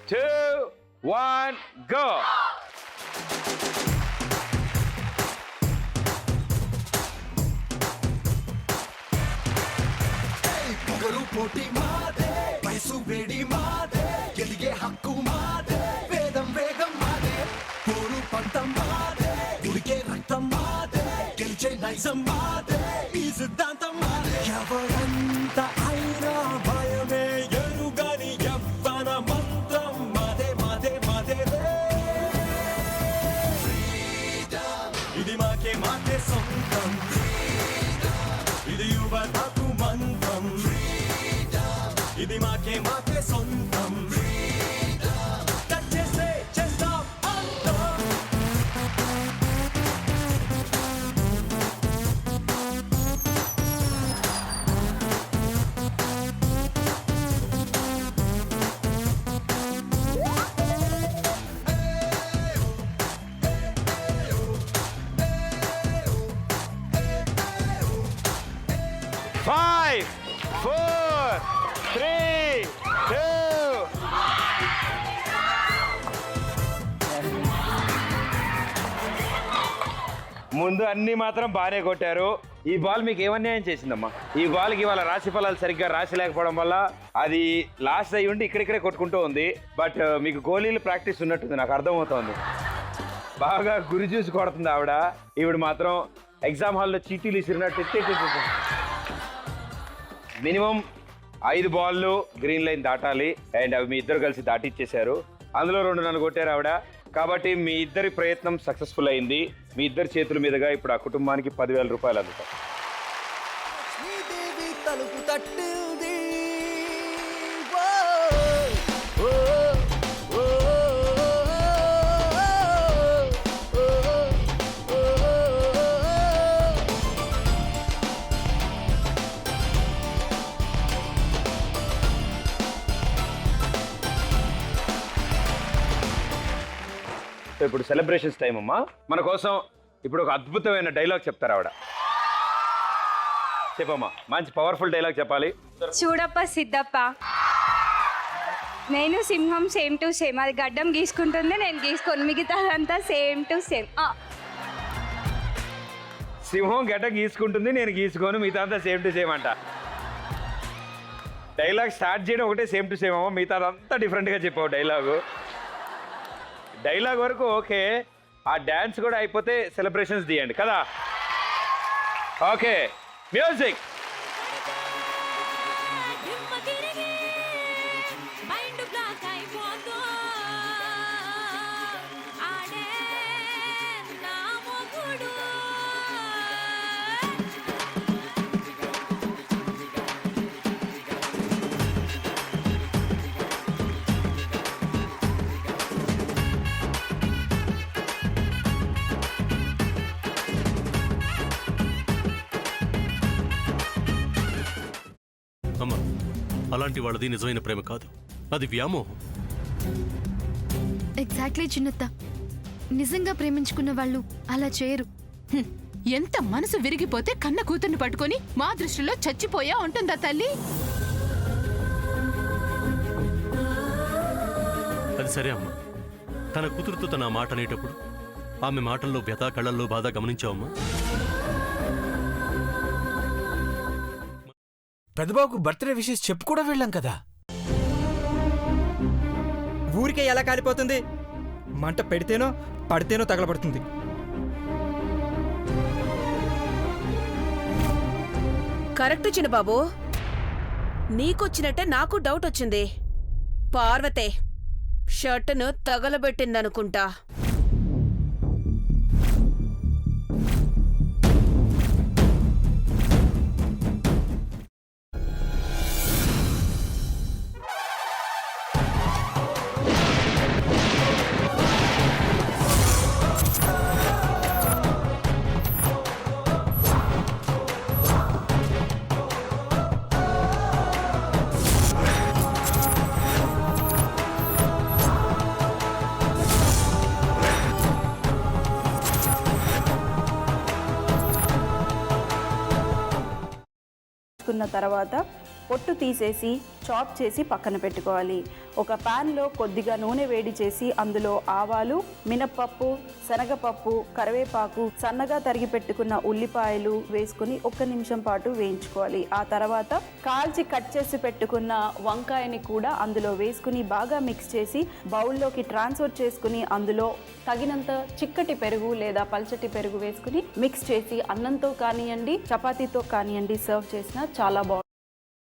2, 1, go. పొగరు పోటీ మాదే వయసు వేడి మాదే గెలిగే హక్కు మాదే వేదం వేగం మాదే పోరు పంతం మాదే ఉడికే రక్తం మాదే గెలిచే నైజం మాదే ఈ సిద్ధాంతం మాదే ఎవరంత అయినా భయమే ఎరుగని యవ్వన మంత్రం మాదే మాదే మాదే ఇది మాకే మాకే సొంతం ఇది యువతకు మంత్రం ఇది మాకే మాకే సొంతం చేస్తే చేస్తాం అంతం Five, 4, 3, 2. ముందు అన్ని మాత్రం బాగానే కొట్టారు. ఈ బాల్ మీకు ఏమన్యాయం చేసిందమ్మా? ఈ బాల్కి ఇవాళ రాశి ఫలాలు సరిగ్గా రాసి లేకపోవడం వల్ల అది లాస్ట్ అయ్యి ఉండి ఇక్కడిక్కడే కొట్టుకుంటూ ఉంది. బట్ మీకు గోళీలు ప్రాక్టీస్ ఉన్నట్టుంది, నాకు అర్థమవుతోంది. బాగా గురి చూసి కొడుతుంది ఆవిడ. ఈవిడ మాత్రం ఎగ్జామ్ హాల్లో చీటీలు ఇసిరినట్టు మినిమం 5 బాళ్ళు గ్రీన్ లైన్ దాటాలి. అండ్ అవి మీ ఇద్దరు కలిసి దాటిచ్చేశారు. అందులో 2 నన్ను కొట్టారు ఆవిడ. కాబట్టి మీ ఇద్దరి ప్రయత్నం సక్సెస్ఫుల్ అయింది. మీ ఇద్దరి చేతుల మీదుగా ఇప్పుడు ఆ కుటుంబానికి 10,000 రూపాయలు అందుతాయి. శ్రీదేవి తలుపు తట్టింది ఓ, ఓ, ఓ, ఓ, ఓ. సో ఇప్పుడు సెలబ్రేషన్స్ టైం అమ్మా. మన కోసం ఇప్పుడు ఒక అద్భుతమైన డైలాగ్ చెప్తారు ఆవిడ. చెప్పమ్మా, మంచి పవర్ఫుల్ డైలాగ్ చెప్పాలి. చూడప్ప సిద్ధప్ప, నేను సింహం సేమ్ టు సేమ్. అది గడ్డం గీసుకుంటుంది, నేను గీసుకోను. మిగతాదంతా సేమ్ టు సేమ్. సింహం గడ్డ గీసుకుంటుంది, నేను గీసుకోను. మిగతా అంతా సేమ్ టు సేమ్ అంట. డైలాగ్ స్టార్ట్ చేయడం ఒకటే సేమ్ టు సేమ్ అమ్మా. మిగతాదంతా డిఫరెంట్గా చెప్పావు డైలాగు. డైలాగ్ వరకు ఓకే, ఆ డ్యాన్స్ కూడా అయిపోతే సెలబ్రేషన్స్ తీయండి కదా. Okay, music. అమ్మా, అలాంటి వాళ్ళది నిజమైన ప్రేమ కాదు, అది వ్యామోహం. ఎగ్జాక్ట్లీ చిన్నత్త, నిజంగా ప్రేమించుకున్న వాళ్ళు అలా చేయరు. ఎంత మనసు విరిగిపోతే కన్న కూతుర్ని పట్టుకొని మా దృష్టిలో చచ్చిపోయా ఉంటుందా తల్లి? అది సరే అమ్మా, తన కూతురుతో తన మాట అనేటప్పుడు ఆమె మాటల్లో వ్యథ, కళ్ళల్లో బాధ గమనించావమ్మా? పెద్దబాబుకు బర్త్డే విషెస్ చెప్పు కూడా వెళ్ళాం కదా. ఊరికే ఎలా కాలిపోతుంది? మంట పెడితేనో పడితేనో తగలబడుతుంది. కరెక్ట్ చిన్నబాబు, నీకొచ్చినట్టే నాకు డౌట్ వచ్చింది. పార్వతే షర్టును తగలబెట్టిందనుకుంటా. తర్వాత పొట్టు తీసేసి చాప్ చేసి పక్కన పెట్టుకోవాలి. ఒక ప్యాన్లో కొద్దిగా నూనె వేడి చేసి అందులో ఆవాలు, మినప్పప్పు, శనగపప్పు, కరివేపాకు, సన్నగా తరిగి పెట్టుకున్న ఉల్లిపాయలు వేసుకుని 1 నిమిషం పాటు వేయించుకోవాలి. ఆ తర్వాత కాల్చి కట్ చేసి పెట్టుకున్న వంకాయని కూడా అందులో వేసుకుని బాగా మిక్స్ చేసి బౌల్లోకి ట్రాన్స్ఫర్ చేసుకుని అందులో తగినంత చిక్కటి పెరుగు లేదా పల్చటి పెరుగు వేసుకుని మిక్స్ చేసి అన్నంతో కానివ్వండి, చపాతీతో కానివ్వండి సర్వ్ చేసినా చాలా బాగుంటుంది.